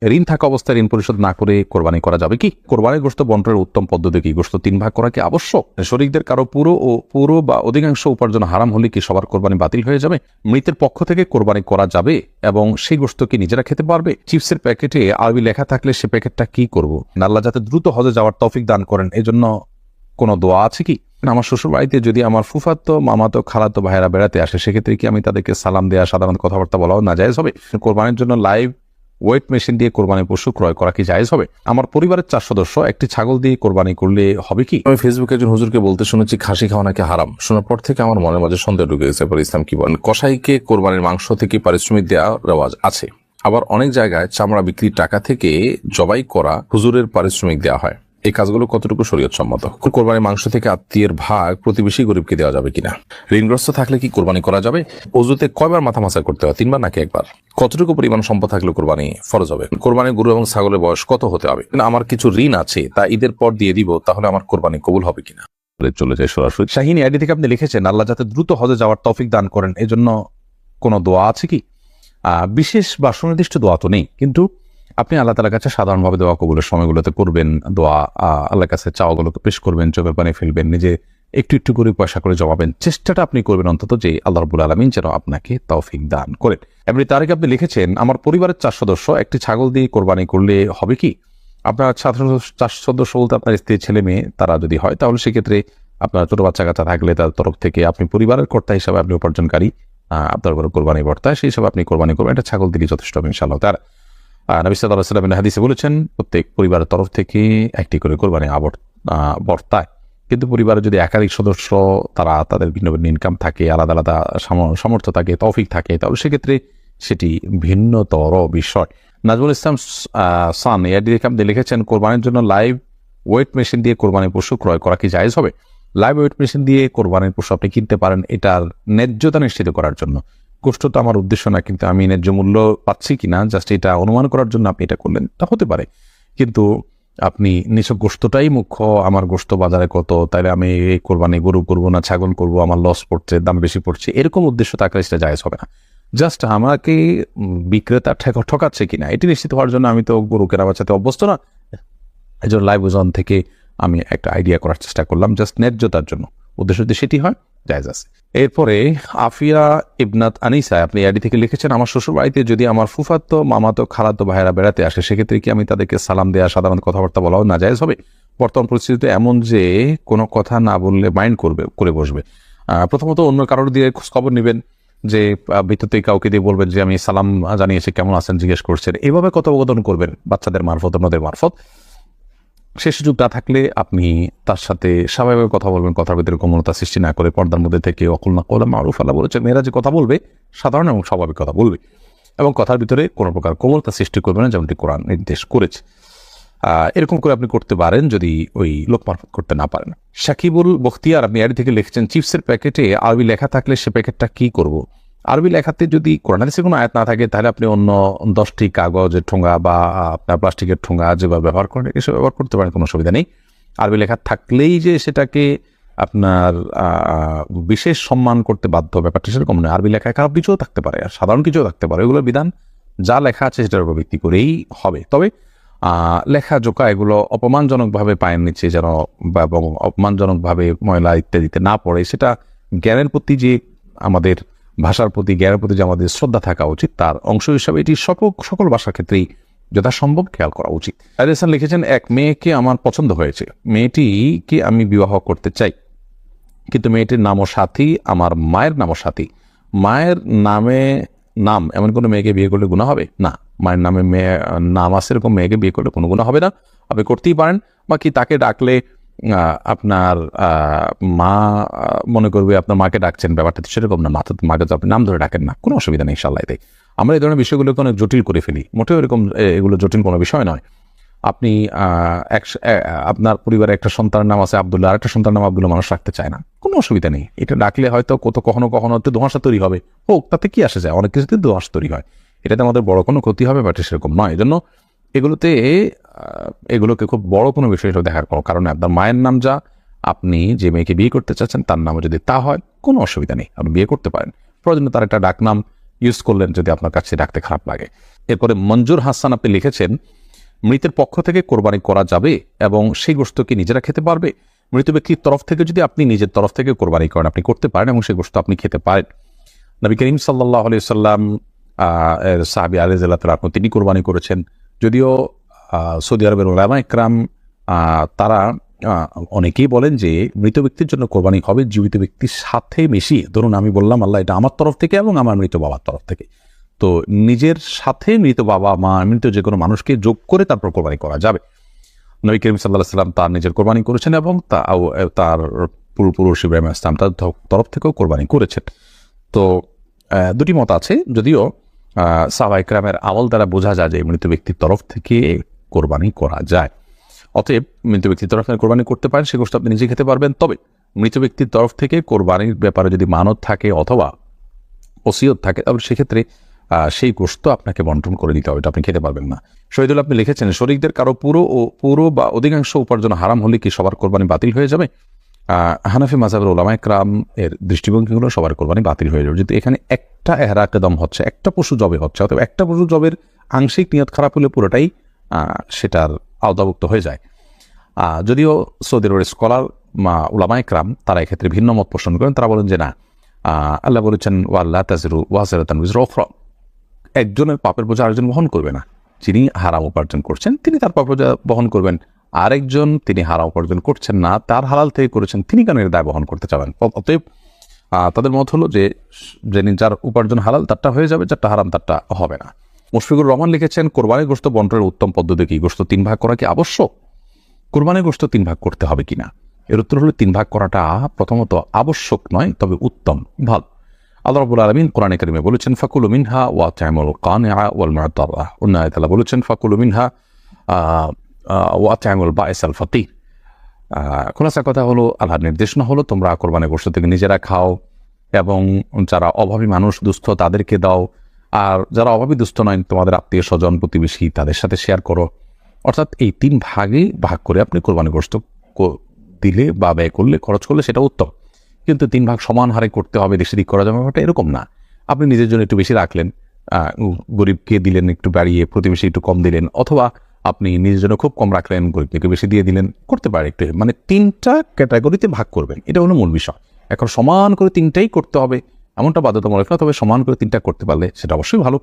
ঋণ থাকা অবস্থায় ঋণ পরিশোধ না করে কোরবানি করা যাবে কি? কোরবানির গোশত বন্টনের উত্তম পদ্ধতি কি? গোশত 3 ভাগ করা কি আবশ্যক? শরীকদের কারো পুরো বা অধিকাংশ উপার্জন হারাম হলে কি সবার কোরবানি বাতিল হয়ে যাবে? মৃতের পক্ষ থেকে কোরবানি করা যাবে এবং সেই গোশত কি নিজেরা খেতে পারবে? চিপসের প্যাকেটে আরবি লেখা থাকলে সে প্যাকেটটা কি করব? আল্লাহ যাতে দ্রুত হজে যাওয়ার তৌফিক দান করেন, এজন্য কোনো দোয়া আছে কি? আমার শ্বশুর বাড়িতে যদি আমার ফুফাতো, মামাতো, খালাতো ভাইয়েরা বেড়াতে আসে, সেক্ষেত্রে কি আমি তাদেরকে সালাম দেওয়া, সাধারণ কথাবার্তা বলাও নাজায়েজ হবে? কোরবানির জন্য লাইভ ওয়েট মেশিন দিয়ে কোরবানি পশু ক্রয় করা কি জায়েজ হবে? আমার পরিবারের 4 সদস্য একটি ছাগল দিয়ে কোরবানি করলে হবে কি? আমি ফেসবুকে একজন হুজুরকে বলতে শুনেছি খাসি খাওয়া নাকি হারাম। শোনার পর থেকে আমার মনের মাঝে সন্দেহ ঢুকে গেছে। ইসলাম কি বলেন? কসাইকে কোরবানির মাংস থেকে পারিশ্রমিক দেওয়া রেওয়াজ আছে, আবার অনেক জায়গায় চামড়া বিক্রির টাকা থেকে জবাই করা হুজুরের পারিশ্রমিক দেওয়া হয়। এই কাজগুলো কতটুকু শরীয়ত সম্মত? কোরবানির মাংস থেকে আত্মীয়ের ভাগ প্রতিবেশী গরিবকে দেওয়া যাবে কিনা? ঋণগ্রস্ত থাকলে কি কোরবানি করা যাবে? অজুতে কয়বার মাথা মাসা করতে হয়? 3 বার নাকি 1 বার? কতটুকু পরিমাণ সম্পদ থাকলে কোরবানি ফরজ হবে? কোরবানির গরু এবং ছাগলের বয়স কত হতে হবে? আমার কিছু ঋণ আছে, তা ঈদের পর দিয়ে দিব, তাহলে আমার কোরবানি কবুল হবে কিনা? চলে যায় সরাসরি। শাহিন আইডি থেকে আপনি লিখেছেন, আল্লাহ যাতে দ্রুত হজে যাওয়ার তৌফিক দান করেন, এজন্য কোনো দোয়া আছে কি? বিশেষ বা সুনির্দিষ্ট দোয়া তো নেই, কিন্তু আপনি আল্লাহ তাআলার কাছে সাধারণভাবে দোয়া কবুলের সময়গুলোতে করবেন দোয়া, আল্লাহর কাছে চাওয়াগুলোকে পেশ করবেন, চোখের পানি ফেলবেন, নিজে একটু একটু করে পয়সা করে জমাবেন, চেষ্টাটা আপনি করবেন অন্তত যে আল্লাহ রাব্বুল আলামিন যেন আপনাকে তৌফিক দান করেন। এমনি তারিখ আপনি লিখেছেন, আমার পরিবারের 4 সদস্য একটি ছাগল দিয়ে কোরবানি করলে হবে কি? আপনার 4 সদস্য বলতে আপনার স্ত্রী, ছেলে মেয়ে, তারা যদি হয় তাহলে সেক্ষেত্রে আপনার ছোট বাচ্চা কাচ্চা থাকলে তার তরফ থেকে আপনি পরিবারের কর্তা হিসাবে আপনি উপার্জনকারী, আপনার ঘরে কোরবানি বর্তা, সেই হিসাবে আপনি কোরবানি করবেন। এটা ছাগল দিলে যথেষ্ট হবে ইনশাআল্লাহ। তার নবী সাল্লাল্লাহু আলাইহি ওয়াসাল্লাম হাদিসে বলেছেন, প্রত্যেক পরিবারের তরফ থেকে একটি করে কোরবানি বর্তায়। কিন্তু পরিবারে যদি একাধিক সদস্য, তারা তাদের ভিন্ন ভিন্ন ইনকাম থাকে, আলাদা আলাদা সামর্থ্য থাকে, তৌফিক থাকে, তাহলে সেক্ষেত্রে সেটি ভিন্নতর বিষয়। নাজমুল ইসলাম সান এআইডি থেকে আপনি লিখেছেন, কোরবানির জন্য লাইভ ওয়েট মেশিন দিয়ে কোরবানির পশু ক্রয় করা কি জায়েজ হবে? লাইভ ওয়েট মেশিন দিয়ে কোরবানির পশু আপনি কিনতে পারেন এটার ন্যায্যতা নিশ্চিত করার জন্য। কষ্ট তো আমার উদ্দেশ্য না, কিন্তু আমি ন্যায্য মূল্য পাচ্ছি কিনা জাস্ট এটা অনুমান করার জন্য আপনি এটা করলেন, তা হতে পারে। কিন্তু আপনি নিছক গোশতটাই মুখ্য, আমার গোশত বাজারে কত, তাইলে আমি এই কোরবানি গরু করবো না ছাগল করবো, আমার লস পড়ছে, দাম বেশি পড়ছে, এরকম উদ্দেশ্য থাকলে সেটা জায়েজ হবে না। জাস্ট আমাকে বিক্রেতা ঠকাচ্ছে কিনা এটি নিশ্চিত হওয়ার জন্য আমি তো গরু কেনা বেচাতে অভ্যস্ত না, এই জন্য লাইভ ওজন থেকে আমি একটা আইডিয়া করার চেষ্টা করলাম, জাস্ট ন্যায্যতার জন্য। উদ্দেশ্য যদি সেটি হয় জায়েজ আছে। এরপরে আফিয়া ইবনাত আনিসা আপনি আইডি থেকে লিখেছেন, আমার শ্বশুর বাড়িতে যদি আমার ফুফাতো, মামাতো, খালাতো ভাইয়েরা বেড়াতে আসে, সেক্ষেত্রে কি আমি তাদেরকে সালাম দেওয়া, সাধারণ কথাবার্তা বলাও নাজায়েজ হবে? বর্তমান পরিস্থিতিতে এমন যে কোনো কথা না বললে মাইন্ড করে বসবে। প্রথমত অন্য কারোর দিয়ে খোঁজখবর নেবেন, যে ভিতরতে কাউকে দিয়ে বলবেন যে আমি সালাম জানিয়েছি, কেমন আছেন জিজ্ঞেস করছেন, এভাবে কথোপকথন করবেন বাচ্চাদের মারফত, অন্যদের মারফত। সে সুযোগ না থাকলে আপনি তার সাথে স্বাভাবিকভাবে কথা বলবেন, কথার ভিতরে কোমলতা সৃষ্টি না করে, পর্দার মধ্যে থেকে। অকুল না কওলা মারুফ, আল্লাহ বলেছে মেয়েরা যে কথা বলবে সাধারণ এবং স্বাভাবিক কথা বলবে, এবং কথার ভিতরে কোনো প্রকার কোমলতা সৃষ্টি করবে না, যেমনটি কোরআন নির্দেশ করেছে। এরকম করে আপনি করতে পারেন যদি ওই লোক মারফত করতে না পারেন। সাকিবুল বখতিয়ার আপনি আইডি থেকে লিখছেন, চিপসের প্যাকেটে আরবি লেখা থাকলে সে প্যাকেটটা কি করব? আরবি লেখাতে যদি কোরআন হাদিসের কোনো আয়াত না থাকে, তাহলে আপনি অন্য 10টি কাগজের ঠোঙা বা আপনার প্লাস্টিকের ঠোঙা যেভাবে ব্যবহার করেন এসব ব্যবহার করতে পারেন, কোনো অসুবিধা নেই। আরবি লেখা থাকলেই যে সেটাকে আপনার বিশেষ সম্মান করতে বাধ্য, ব্যাপারটা সেরকম নয়। আরবি লেখায় খারাপ কিছুও থাকতে পারে আর সাধারণ কিছুও থাকতে পারে, এগুলোর বিধান যা লেখা আছে সেটার উপর ভিত্তি করেই হবে। তবে লেখা জোকা এগুলো অপমানজনকভাবে পায়ের নিচে যেন এবং অপমানজনকভাবে ময়লা ইত্যাদিতে না পড়ে, সেটা জ্ঞানের প্রতি যে আমাদের ভাষার প্রতি, জ্ঞানের প্রতি যে আমাদের শ্রদ্ধা থাকা উচিত, তার অংশ হিসাবে এটি সকল ভাষার ক্ষেত্রেই যথাসম্ভব খেয়াল করা উচিত। আলিয়াসান লিখেছেন, এক মেয়েকে আমার পছন্দ হয়েছে, মেয়েটিকে আমি বিবাহ করতে চাই, কিন্তু মেয়েটির নামও সাথী, আমার মায়ের নামও সাথী। মায়ের নাম এমন কোনো মেয়েকে বিয়ে করলে গুনাহ হবে? না, মায়ের নামে নাম আছে এরকম মেয়েকে বিয়ে করলে কোনো গুনাহ হবে না, আপনি করতেই পারেন। বাকি তাকে ডাকলে আপনার মা মনে করবে আপনার মাকে ডাকছেন, ব্যাপারটা সেরকম না। মাকে তো আপনি নাম ধরে ডাকেন না, কোনো অসুবিধা নেই ইনশাআল্লাহ। এতে আমরা এই ধরনের বিষয়গুলোকে অনেক জটিল করে ফেলি, মোটেও এরকম এগুলো জটিল কোনো বিষয় নয়। আপনি আপনার পরিবারে একটা সন্তানের নাম আছে আব্দুল্লাহ, আর একটা সন্তানের নাম আব্দুল্লাহ মানুষ রাখতে চায় না, কোনো অসুবিধা নেই। এটা ডাকলে হয়তো কখনো একটু ধোঁয়াশা তৈরি হবে, হোক, তাতে কি আসে যায়, অনেক কিছুতে ধোঁয়াশা তৈরি হয়, এটাতে আমাদের বড় কোনো ক্ষতি হবে বাট সেরকম নয়। এজন্য এগুলোকে খুব বড় কোনো বিষয় হিসেবে দেখার কোনো কারণে, আপনার মায়ের নাম যা, আপনি যে মেয়েকে বিয়ে করতে চাচ্ছেন তার নামও যদি তা হয়, কোনো অসুবিধা নেই, আপনি বিয়ে করতে পারেন। প্রয়োজনে তার একটা ডাকনাম ইউজ করলেন যদি আপনার কাছে রাখতে খারাপ লাগে। এরপরে মঞ্জুর হাসান আপনি লিখেছেন, মৃতের পক্ষ থেকে কোরবানি করা যাবে এবং সেই গোশত কি নিজেরা খেতে পারবে? মৃত ব্যক্তির তরফ থেকে যদি আপনি নিজের তরফ থেকে কোরবানি করেন, আপনি করতে পারেন এবং সেই গোশত আপনি খেতে পারেন। নবী করিম সাল্লাল্লাহু আলাইহি সাল্লাম সাহাবী আলী রাদিয়াল্লাহু তাআলা তিনি কোরবানি করেছেন। যদিও সৌদি আরবের উলামা ইকরাম তারা অনেকেই বলেন যে মৃত ব্যক্তির জন্য কোরবানি হবে জীবিত ব্যক্তির সাথে মিশিয়ে। ধরুন আমি বললাম আল্লাহ এটা আমার তরফ থেকে এবং আমার মৃত বাবার তরফ থেকে, তো নিজের সাথে মৃত বাবা মা মৃত যে কোনো মানুষকে যোগ করে তারপর কোরবানি করা যাবে। নবী করিম সাল্লাল্লাহু আলাইহি সাল্লাম তার নিজের কোরবানি করেছেন এবং তার পূর্বপুরুষ ইব্রাহিম আলাইহিস সালাম তার তরফ থেকেও কোরবানি করেছেন। তো দুটি মত আছে, যদিও সাহাবায়ে কেরামের আমল দ্বারা বোঝা যায় যে মৃত ব্যক্তির তরফ থেকে কোরবানি করা যায়। অতএব মৃত ব্যক্তির তরফ থেকে কোরবানি করতে পারেন, সে গোশত আপনি নিজে খেতে পারবেন। তবে মৃত ব্যক্তির তরফ থেকে কোরবানির ব্যাপারে যদি মানত থাকে অথবা ওসিয়ত থাকে, তাহলে সেক্ষেত্রে সেই গোশত আপনাকে বন্টন করে দিতে হবে, এটা আপনি খেতে পারবেন না। শহীদুল আপনি লিখেছেন, শরীকদের কারো পুরো বা অধিকাংশ উপার্জন হারাম হলে কি সবার কোরবানি বাতিল হয়ে যাবে? হানাফি মাযহাবের উলামা ইকরাম এর দৃষ্টিভঙ্গি হলো সবার কোরবানি বাতিল হয়ে যাবে যদি এখানে একটা এহরাকে দম হচ্ছে, একটা পশু জবে হচ্ছে, অথবা একটা পশু জবের আংশিক নিয়ত খারাপ হলে পুরোটাই সেটার আওতাভুক্ত হয়ে যায়। যদিও সৌদি আরবের স্কলার উলামা ইকরাম তারা এক্ষেত্রে ভিন্ন মত পোষণ করেন। তারা বলেন যে না, আল্লাহ বলেছেন ওয়াল্লা তাজিরু ওয়াজিরাতুন উযরা উখরা, একজনের পাপের বোঝা আরেকজন বহন করবে না। যিনি হারাম উপার্জন করছেন তিনি তার পাপের বোঝা বহন করবেন, আরেকজন তিনি হারাম উপার্জন করছেন না, তার হালাল থেকে করেছেন, তিনি কেন এর দায় বহন করতে চাবেন? অতএব তাদের মত হলো যে যার উপার্জন হালাল তারটা হয়ে যাবে, যারটা হারাম তারটা হবে না। মুশফিকুর রহমান লিখেছেন, কোরবানির গোশত বন্টনের উত্তম পদ্ধতি কি? গোশত 3 ভাগ করা কি আবশ্যক? কোরবানির গোশত 3 ভাগ করতে হবে কিনা, এর উত্তর হলো 3 ভাগ করাটা প্রথমত আবশ্যক নয়, তবে উত্তম, ভালো। আল্লাহ রাব্বুল আলামিন কোরআনে কারিমে বলেছেন, ফাকুলু মিনহা ওয়া আত'ইমুল কানিআ ওয়াল মু'তারা। অন্য আয়াতে আল্লাহ বলেছেন, ফাকুলু মিনহা ওয়া আত'ইমুল বাঈসাল ফাকির। খোলাসা কথা হলো, আল্লাহর নির্দেশনা হলো তোমরা কোরবানির গোশত থেকে নিজেরা খাও এবং যারা অভাবী মানুষ দুস্থ তাদেরকে দাও, আর যারা অভাবী দুস্থ নয় তোমাদের আত্মীয় স্বজন প্রতিবেশী তাদের সাথে শেয়ার করো। অর্থাৎ এই 3 ভাগে ভাগ করে আপনি কোরবানির গোশত দিলে বা ব্যয় করলে, খরচ করলে সেটা উত্তম। কিন্তু 3 ভাগ সমান হারে করতে হবে, দেশে দিক করা যাবে ব্যাপারটা এরকম না। আপনি নিজের জন্য একটু বেশি রাখলেন, গরিবকে দিলেন একটু বাড়িয়ে, প্রতিবেশী একটু কম দিলেন, অথবা আপনি নিজের জন্য খুব কম রাখলেন, গরিবকে বেশি দিয়ে দিলেন, করতে পারে একটু। মানে 3টা ক্যাটাগরিতে ভাগ করবেন, এটা হলো মূল বিষয়। এখন সমান করে 3টাই করতে হবে এমনটা বাধ্যতামূলক না, তবে সমান করে 3টা করতে পারলে সেটা অবশ্যই ভালো।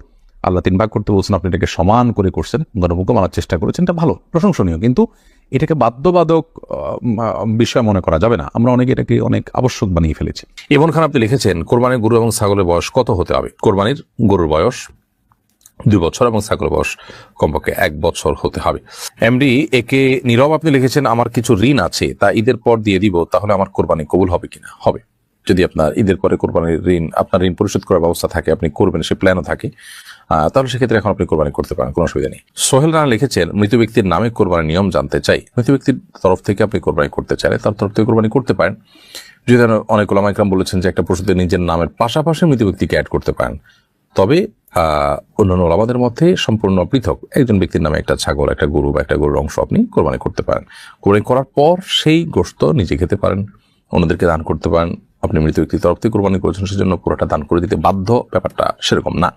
আল্লাহ 3 ভাগ করতে বলছেন, আপনি এটাকে সমান করে করছেন, গণভোগ্য মানার চেষ্টা করেছেন, এটা ভালো, প্রশংসনীয়। কিন্তু এটাকে বাধ্যবাধক বিষয় মনে করা যাবে না। আমরা অনেকে এটাকে অনেক আবশ্যক বানিয়ে ফেলেছি। ইমন খান আপনি লিখেছেন, কোরবানির গরু এবং ছাগলের বয়স কত হতে হবে? কোরবানির গরুর বয়স 2 বছর এবং ছাগলের বয়স কমপক্ষে 1 বছর হতে হবে। এমডি একে নীরব আপনি লিখেছেন, আমার কিছু ঋণ আছে তা ঈদের পর দিয়ে দিব, তাহলে আমার কোরবানি কবুল হবে কিনা? হবে। যদি আপনার ঈদের পরে কোরবানির আপনার ঋণ পরিশোধ করার ব্যবস্থা থাকে, আপনি করবেন, সে প্ল্যানও থাকে, তাহলে সেক্ষেত্রে এখন আপনি কোরবানি করতে পারেন, কোনো অসুবিধা নেই। সোহেল রানা লিখেছেন, মৃত ব্যক্তির নামে কোরবানির নিয়ম জানতে চাই। মৃত ব্যক্তির তরফ থেকে আপনি কোরবানি করতে চাইলে তার তরফ থেকে কোরবানি করতে পারেন। যদি অনেক ওলামা ইকরাম বলেছেন যে একটা পশুতে নিজের নামের পাশাপাশি মৃত ব্যক্তিকে অ্যাড করতে পারেন, তবে অন্যান্য ওলামাদের মধ্যে সম্পূর্ণ পৃথক একজন ব্যক্তির নামে একটা ছাগল, একটা গরু বা একটা গরুর অংশ আপনি কোরবানি করতে পারেন। কোরবানি করার পর সেই গোশত নিজে খেতে পারেন, অন্যদেরকে দান করতে পারেন। আপনি মৃত ব্যক্তির তরফ থেকে কোরবানি করেছেন, সেজন্য পুরোটা দান করে দিতে বাধ্য, ব্যাপারটা সেরকম না।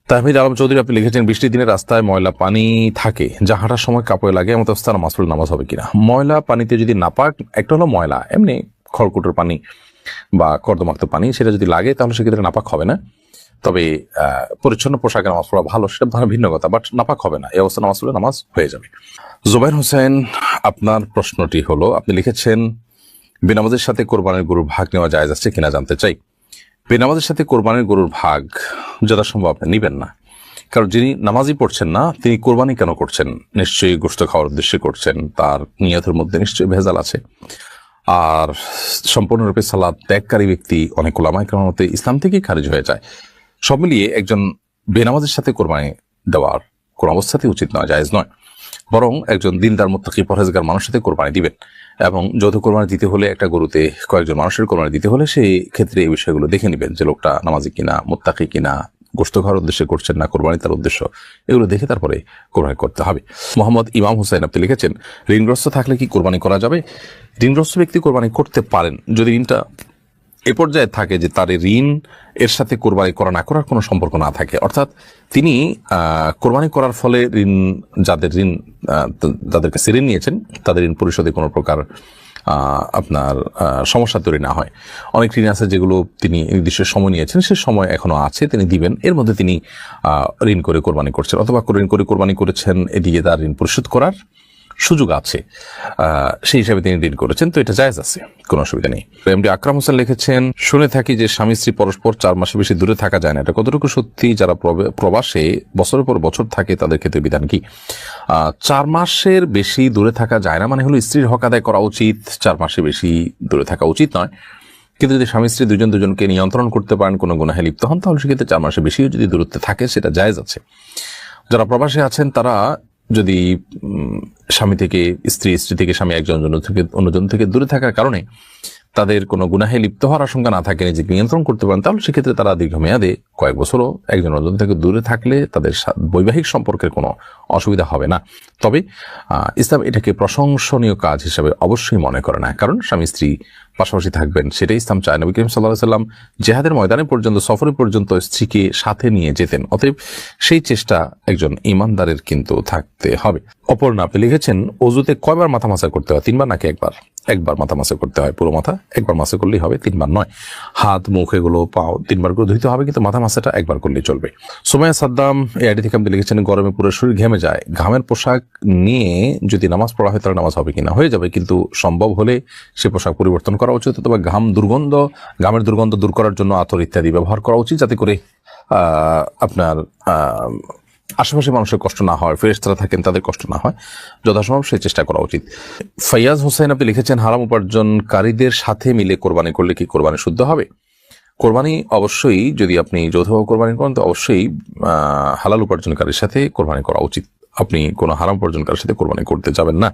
তাহমিদ আলম চৌধুরী আপনি লিখেছেন, বৃষ্টির দিনে রাস্তায় ময়লা পানি থাকে, যা হাঁটার সময় কাপড়ে লাগে, এমন অবস্থায় নামাজ হবে কিনা? ময়লা পানিতে যদি নাপাক, একটা হলো ময়লা এমনি খড়কুটোর পানি বা কর্দমাক্ত পানি, সেটা যদি লাগে তাহলে সেক্ষেত্রে নাপাক হবে না। তবে পরিচ্ছন্ন পোশাকে নামাজ পড়া ভালো, সেটা ভিন্ন কথা, বাট নাপাক হবে না। এই অবস্থা নামাজ পড়লে নামাজ হয়ে যাবে। জুবাইর হোসেন আপনার প্রশ্নটি হলো, আপনি লিখেছেন, বেনামাজের সাথে কোরবানির গরুর ভাগ নেওয়া জায়েজ আছে কিনা জানতে চাই। বেনামাজের সাথে কোরবানির গরুর ভাগ যথাসম্ভব আপনি নিবেন না, কারণ যিনি নামাজই পড়ছেন না তিনি কোরবানি কেন করছেন? নিশ্চয়ই গোশত খাওয়ার উদ্দেশ্যে করছেন, তার নিয়তের মধ্যে নিশ্চয়ই ভেজাল আছে। আর সম্পূর্ণরূপে সালাত ত্যাগকারী ব্যক্তি অনেক ওলামা ইকরামের মতে ইসলাম থেকেই খারিজ হয়ে যায়। সব মিলিয়ে একজন বেনামাজের সাথে কোরবানি দেওয়ার কোন অবস্থাতেই উচিত নয়, জায়েজ নয়। বরং একজন দিনদার মুত্তাকি পরহেজগার মানুষের সাথে কোরবানি দিবেন, এবং যৌথ কোরবানি দিতে হলে একটা গরুতে কয়েকজন মানুষের কোরবানি দিতে হলে সেই ক্ষেত্রে এই বিষয়গুলো দেখে নেবেন যে লোকটা নামাজি কিনা, মুত্তাকি কিনা, গোশত খাওয়ার উদ্দেশ্যে করছেন না কোরবানি তার উদ্দেশ্য, এগুলো দেখে তারপরে কোরবানি করতে হবে। মোহাম্মদ ইমাম হুসাইন আপনি লিখেছেন, ঋণগ্রস্ত থাকলে কি কোরবানি করা যাবে? ঋণগ্রস্ত ব্যক্তি কোরবানি করতে পারেন যদি ঋণটা এ পর্যায়ে থাকে যে তার ঋণ এর সাথে কোরবানি করা না করার কোনো সম্পর্ক না থাকে, অর্থাৎ তিনি কোরবানি করার ফলে যাদের কাছে ঋণ নিয়েছেন তাদের ঋণ পরিশোধে কোনো প্রকার আপনার সমস্যা তৈরি না হয়। অনেক ঋণ আছে যেগুলো তিনি নির্দিষ্ট সময় নিয়েছেন, সে সময় এখনো আছে, তিনি দিবেন, এর মধ্যে তিনি ঋণ করে কোরবানি করছেন অথবা ঋণ করে কোরবানি করেছেন, এদিকে তার ঋণ পরিশোধ করার সুযোগ আছে, সেই হিসাবে তিনি ঋণ করেছেন, তো এটা জায়েজ আছে, কোনো অসুবিধা নেই। এমডি আকরাম হোসেন লিখেছেন, শুনে থাকি যে স্বামী স্ত্রী পরস্পর 4 মাসে বেশি দূরে থাকা যায় না, এটা কতটুকু সত্যি? যারা প্রবাসে বছরের পর বছর থাকে তাদের ক্ষেত্রে বিধান কি? 4 মাসের বেশি দূরে থাকা যায় না মানে হলো স্ত্রীর হক আদায় করা উচিত, 4 মাসে বেশি দূরে থাকা উচিত নয়। কিন্তু যদি স্বামী স্ত্রী দুজনকে নিয়ন্ত্রণ করতে পারেন, কোনো গুনাহে লিপ্ত হন, তাহলে সেক্ষেত্রে 4 মাসে বেশিও যদি দূরত্বে থাকে সেটা জায়েজ আছে। যারা প্রবাসে আছেন তারা যদি স্বামী থেকে স্ত্রী থেকে স্বামী একজন অন্যজন থেকে দূরে থাকার কারণে তাদের কোনো গুনাহে লিপ্ত হওয়ার আশঙ্কা না থাকে, নিজেকে নিয়ন্ত্রণ করতে পারেন, তাহলে সেক্ষেত্রে তারা দীর্ঘমেয়াদে কয়েক বছরও একজন অন্যজন থেকে দূরে থাকলে তাদের বৈবাহিক সম্পর্কের কোনো অসুবিধা হবে না। তবে ইসলাম এটাকে প্রশংসনীয় কাজ হিসাবে অবশ্যই মনে করে না, কারণ স্বামী স্ত্রী পাশাপাশি থাকবেন সেটাই ইসলাম চায়। নবী করিম সাল্লাল্লাহু আলাইহি ওয়াসাল্লাম জিহাদের ময়দানে পর্যন্ত, সফরে পর্যন্ত স্ত্রীকে সাথে নিয়ে যেতেন, অতএব সেই চেষ্টা একজন ইমানদারের কিন্তু থাকতে হবে। অপর্ণা আপনি লিখেছেন, অজুতে কয়বার মাথা মাসা করতে হয়? 3 বার নাকি একবার? একবার মাথা মাসা করতে হয়, পুরো মাথা একবার মাসা করলেই হবে, 3 বার নয়। হাত, মুখ, এগুলো পাও 3 বার করে ধুইতে হবে, কিন্তু মাথা মাসাটা একবার করলেই চলবে। সুমাইয়া সাদ্দাম এই আইডি থেকে আপনি লিখেছেন, গরমে পুরো শরীর ঘেমে যায়, ঘামের পোশাক নিয়ে যদি নামাজ পড়া হয় তাহলে নামাজ হবে কিনা? হয়ে যাবে, কিন্তু সম্ভব হলে সে পোশাক পরিবর্তন করা উচিত, অথবা ঘামের দুর্গন্ধ দূর করার জন্য আতর ইত্যাদি ব্যবহার করা উচিত, যাতে করে আপনার আশেপাশে মানুষের কষ্ট না হয়, ফেরেশতারা থাকেন তাদের কষ্ট না হয়, যথাসম্ভব সেই চেষ্টা করা উচিত। ফাইয়াজ হোসেন আপনি লিখেছেন, হারাম উপার্জনকারীদের সাথে মিলে কোরবানি করলে কি কোরবানি শুদ্ধ হবে? কোরবানি অবশ্যই, যদি আপনি যৌথভাবে কোরবানি করেন তো অবশ্যই হালাল উপার্জনকারীর সাথে কোরবানি করা উচিত। আপনি কোনো হারাম উপার্জনকারীর সাথে কোরবানি করতে যাবেন না,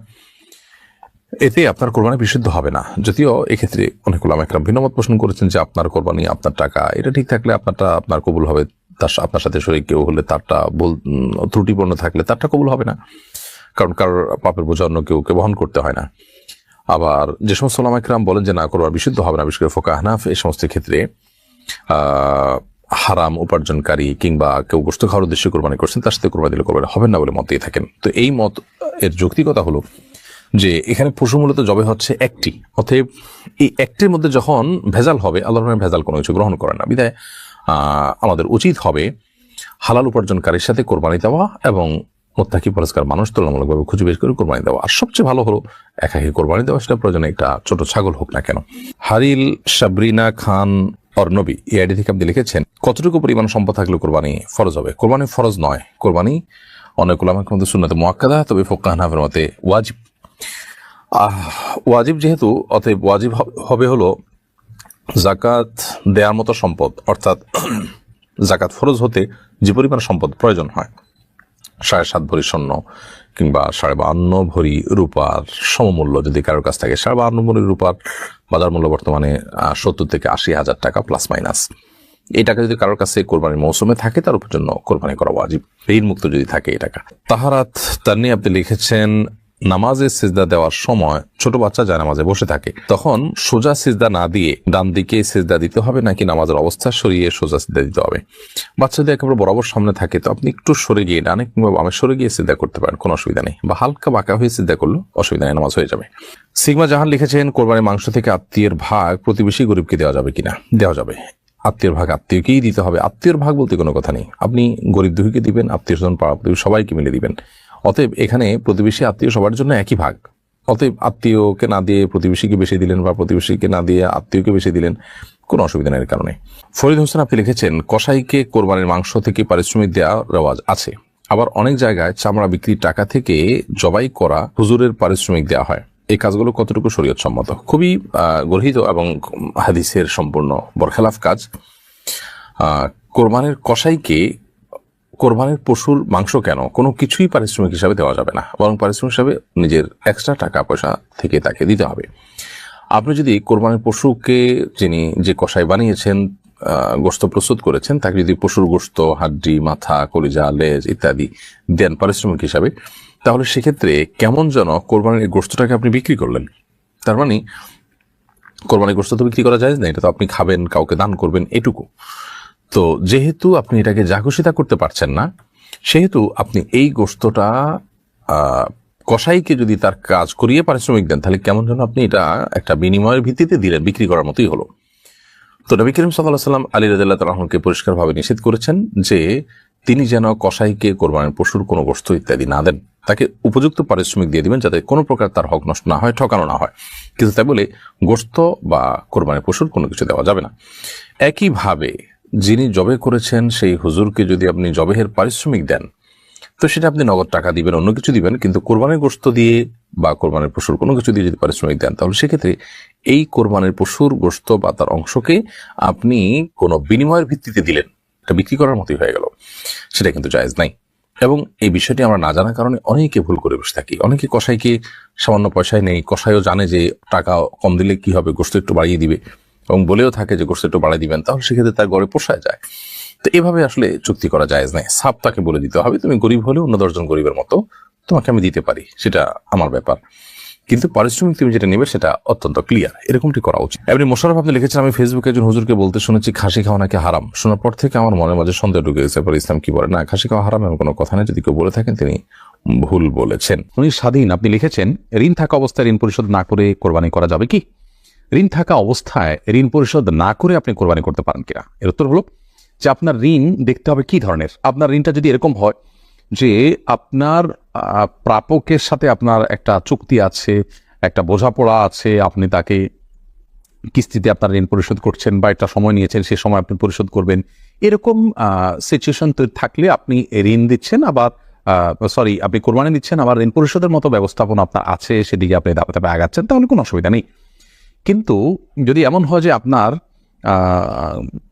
এতে আপনার কোরবানি বিশুদ্ধ হবে না। যদিও এক্ষেত্রে অনেক উলামা একরাম ভিন্নমত পোষণ করেছেন যে আপনার কোরবানি, আপনার টাকা, এটা ঠিক থাকলে আপনারটা আপনার কবুল হবে, আপনার সাথে শরীক কেউ হলে তারটা ত্রুটিপূর্ণ থাকলে তারটা কবুল হবে না, কারণ কারোর পাপের বোঝা অন্য কেউকে বহন করতে হয় না। আবার যে সমস্ত উলামা একরাম বলেন যে না, কোরবানি বিশুদ্ধ হবে না, বিশেষ করে ফোকাহ হানাফ, এই সমস্ত ক্ষেত্রে হারাম উপার্জনকারী কিংবা কেউ গোশত খাওয়ার উদ্দেশ্যে কোরবানি করছেন তার সাথে কোরবানি দিলে কোরবানি হবে না বলে মত দিয়ে থাকেন। তো এই মত এর যৌক্তিকতা হলো যে এখানে পশু মূলত জবে হচ্ছে একটি, অতএব এই একটির মধ্যে যখন ভেজাল হবে, আল্লাহর নামে ভেজাল কোনো কিছু গ্রহণ করে না, বিধায় আমাদের উচিত হবে হালাল উপার্জনকারীর সাথে কোরবানি দেওয়া এবং মুত্তাকি পরিষ্কার মানুষ তুলনামূলকভাবে খুঁজে বের করে কোরবানি দেওয়া। আর সবচেয়ে ভালো হলো একাকি কোরবানি দেওয়া, সেটা প্রয়োজনে একটা ছোট ছাগল হোক না কেন। হারিল সাবরিনা খান অর্ণবী এই আইডি থেকে আপনি লিখেছেন, কতটুকু পরিমাণ সম্পদ থাকলে কোরবানি ফরজ হবে? কোরবানি ফরজ নয়, কোরবানি অনেক উলামার মধ্যে সুন্নাতে মুআক্কাদা, তবে ফোকাহ হানাফির মতে ওয়াজিব। ওয়াজিব যেহেতু, অতএব ওয়াজিব হবে হলো যাকাত দেওয়ার মতো সম্পদ, অর্থাৎ যাকাত ফরজ হতে যে পরিমাণ সম্পদ প্রয়োজন হয়, 7.5 ভরি স্বর্ণ কিংবা 52.5 ভরি রূপার সমমূল্য যদি কারোর কাছ থাকে, 52.5 ভরি রূপার বাজার মূল্য বর্তমানে 70 থেকে 80 হাজার টাকা প্লাস মাইনাস। এই টাকা যদি কারোর কাছে কোরবানির মৌসুমে থাকে তার উপর জন্য কোরবানি করা ওয়াজিব, ঋণ মুক্ত যদি থাকে এই টাকা। তাহারাত তান্নি আপনি লিখেছেন, নামাজে সিজদা দেওয়ার সময় ছোট বাচ্চা যায় নামাজে বসে থাকে, তখন সোজা সিজদা না দিয়ে ডান দিকে সিজদা দিতে হবে নাকি নামাজের অবস্থা সরিয়ে সোজা সিজদা দিতে হবে? বাচ্চা যদি একেবারে বরাবর সামনে থাকে তো আপনি একটু সরে গিয়ে, ডানে কিংবা বামে সরে গিয়ে সিজদা করতে পারেন, কোনো অসুবিধা নেই, বা হালকা বাঁকা হয়ে সিজদা করলো অসুবিধা নেই, নামাজ হয়ে যাবে। সিগমা জাহান লিখেছেন, কোরবানির মাংস থেকে আত্মীয়ের ভাগ প্রতিবেশী গরিবকে দেওয়া যাবে কিনা? দেওয়া যাবে, আত্মীয়ের ভাগ আত্মীয়কেই দিতে হবে। আত্মীয়ের ভাগ বলতে কোনো কথা নেই, আপনি গরিব দুঃখীকে দিবেন, আত্মীয় স্বজন পাড়া প্রতিবেশী সবাইকে মিলে দিবেন। অতএব এখানে প্রতিবেশী আত্মীয় সবার জন্য একই ভাগ, অতএব আত্মীয়কে না দিয়ে প্রতিবেশীকে বেশি দিলেন বা প্রতিবেশীকে না দিয়ে আত্মীয়কে বেশি দিলেন, কোনো অসুবিধা নেই এর কারণে। ফরিদ হোসেন আপনি লিখেছেন, কসাইকে কোরবানির মাংস থেকে পারিশ্রমিক দেওয়া রেওয়াজ আছে, আবার অনেক জায়গায় চামড়া বিক্রির টাকা থেকে জবাই করা হুজুরের পারিশ্রমিক দেওয়া হয়, এই কাজগুলো কতটুকু শরীয়ত সম্মত? খুবই গর্হিত এবং হাদিসের সম্পূর্ণ বরখেলাফ কাজ। কোরবানির কসাইকে কোরবানির পশুর মাংস কেন কোনো কিছুই পারিশ্রমিক হিসাবে দেওয়া যাবে না, বরং পারিশ্রমিক হিসাবে নিজের এক্সট্রা টাকা পয়সা থেকে তাকে দিতে হবে। আপনি যদি কোরবানির পশুকে যে কসাই বানিয়েছেন, গোশত প্রস্তুত করেছেন, তাকে যদি পশুর গোশত, হাড্ডি, মাথা, কলিজা, লেজ ইত্যাদি দেন পারিশ্রমিক হিসাবে, তাহলে সেক্ষেত্রে কেমন যেন কোরবানির গোশতটাকে আপনি বিক্রি করলেন। তার মানে কোরবানি গোশত তো বিক্রি করা যায় না, এটা তো আপনি খাবেন, কাউকে দান করবেন, এটুকু। তো যেহেতু আপনি এটাকে জাঘোষিতা করতে পারছেন না, সেহেতু আপনি এই গোশতটা কসাইকে যদি তার কাজ করিয়ে পারিশ্রমিক দেন, তাহলে কেমন যেন আপনি এটা একটা বিনিময়ের ভিত্তিতে দিলেন, বিক্রি করার মতোই হলো। তো নবী করিম সাল্লাল্লাহু আলাইহি ওয়াসাল্লাম আলী রাদিয়াল্লাহু তাআলা আনহুকে পরিষ্কারভাবে নিষেধ করেছেন যে তিনি যেন কসাইকে কোরবানির পশুর কোনো গোশত ইত্যাদি না দেন, তাকে উপযুক্ত পারিশ্রমিক দিয়ে দিবেন যাতে কোনো প্রকার তার হক নষ্ট না হয়, ঠকানো না হয়, কিন্তু তাই বলে গোশত বা কোরবানির পশুর কোনো কিছু দেওয়া যাবে না। একইভাবে যিনি জবে করেছেন সেই হুজুরকে যদি আপনি জবেহের পারিশ্রমিক দেন, তো সেটা আপনি নগদ টাকা দিবেন, অন্য কিছু দিবেন, কিন্তু কোরবানির গোশত দিয়ে বা কোরবানির পশুর কোনো কিছু দিয়ে যদি পারিশ্রমিক দেন, তাহলে সেক্ষেত্রে এই কোরবানির পশুর গোশত বা তার অংশকে আপনি কোনো বিনিময়ের ভিত্তিতে দিলেন, এটা বিক্রি করার মতোই হয়ে গেল, সেটা কিন্তু জায়েজ নাই। এবং এই বিষয়টি আমরা না জানার কারণে অনেকে ভুল করে বসে থাকি। অনেকে কসাইকে সামান্য পয়সায় নেই, কসাইও জানে যে টাকা কম দিলে কি হবে, গোশত একটু বাড়িয়ে দিবে, এবং বলেও থাকে যে গোশত একটু বাড়িয়ে দিবেন, তাহলে সেক্ষেত্রে তার ঘরে পোষায় যায়। তো এভাবে আসলে চুক্তি করা জায়েজ নাই। সাপ তাকে বলে দিতে হবে, তুমি গরিব হলে অন্য 10 জন গরিবের মতো তোমাকে আমি দিতে পারি, সেটা আমার ব্যাপার, কিন্তু পারিশ্রমিক তুমি যেটা নেবে সেটা অত্যন্ত ক্লিয়ার, এরকমটি করা উচিত। এমনি মোশাররফ আপনি লিখেছেন, আমি ফেসবুকে একজন হুজুরকে বলতে শুনেছি খাসি খাওয়া নাকি হারাম। শোনার পর থেকে আমার মনের মাঝে সন্দেহ ঢুকে গেছে, পরে ইসলাম কি বলে? না, খাসি খাওয়া হারাম এমন কোনো কথা নেই, যদি কেউ বলে থাকেন তিনি ভুল বলেছেন। উনি স্বাধীন। আপনি লিখেছেন, ঋণ থাকা অবস্থায় ঋণ পরিশোধ না করে কোরবানি করা যাবে কি? ঋণ থাকা অবস্থায় ঋণ পরিশোধ না করে আপনি কোরবানি করতে পারেন কিনা? এর উত্তর হলো যে আপনার ঋণ দেখতে হবে কি ধরনের। আপনার ঋণটা যদি এরকম হয় যে আপনার প্রাপকের সাথে আপনার একটা চুক্তি আছে, একটা বোঝাপড়া আছে, আপনি তাকে কিস্তিতে আপনার ঋণ পরিশোধ করছেন বা একটা সময় নিয়েছেন, সে সময় আপনি পরিশোধ করবেন, এরকম সিচুয়েশন থাকলে আপনি ঋণ দিচ্ছেন, আবার আপনি কোরবানি দিচ্ছেন, আবার ঋণ পরিশোধের মতো ব্যবস্থাপনা আপনার আছে, সেদিকে আপনি ধাপে ধাপে আগাচ্ছেন, তাহলে কোনো অসুবিধা নেই। কিন্তু যদি এমন হয় যে আপনার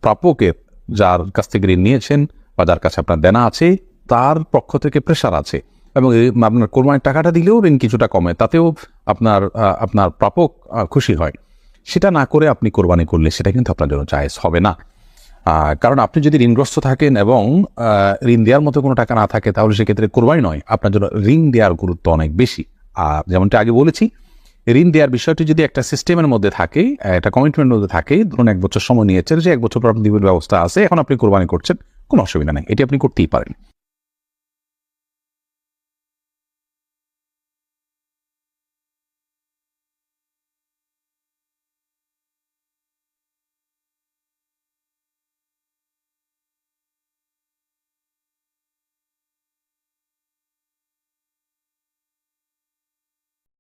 প্রাপকের, যার কাছ থেকে ঋণ নিয়েছেন বা যার কাছে আপনার দেনা আছে, তার পক্ষ থেকে প্রেশার আছে এবং আপনার কোরবানির টাকাটা দিলেও ঋণ কিছুটা কমে, তাতেও আপনার প্রাপক খুশি হয়, সেটা না করে আপনি কোরবানি করলে সেটা কিন্তু আপনার জন্য জায়েজ হবে না। কারণ আপনি যদি ঋণগ্রস্ত থাকেন এবং ঋণ দেওয়ার মতো কোনো টাকা না থাকে, তাহলে সেক্ষেত্রে কোরবানি নয়, আপনার জন্য ঋণ দেওয়ার গুরুত্ব অনেক বেশি। আর যেমনটা আগে বলেছি, ঋণ দেওয়ার বিষয়টি যদি একটা সিস্টেমের মধ্যে থাকে, একটা কমিটমেন্টের মধ্যে থাকে, ধরুন 1 বছর সময় নিয়েছেন, যে 1 বছর পর আপনি দিবের ব্যবস্থা আছে, এখন আপনি কোরবানি করছেন, কোনো অসুবিধা নেই, এটি আপনি করতেই পারেন।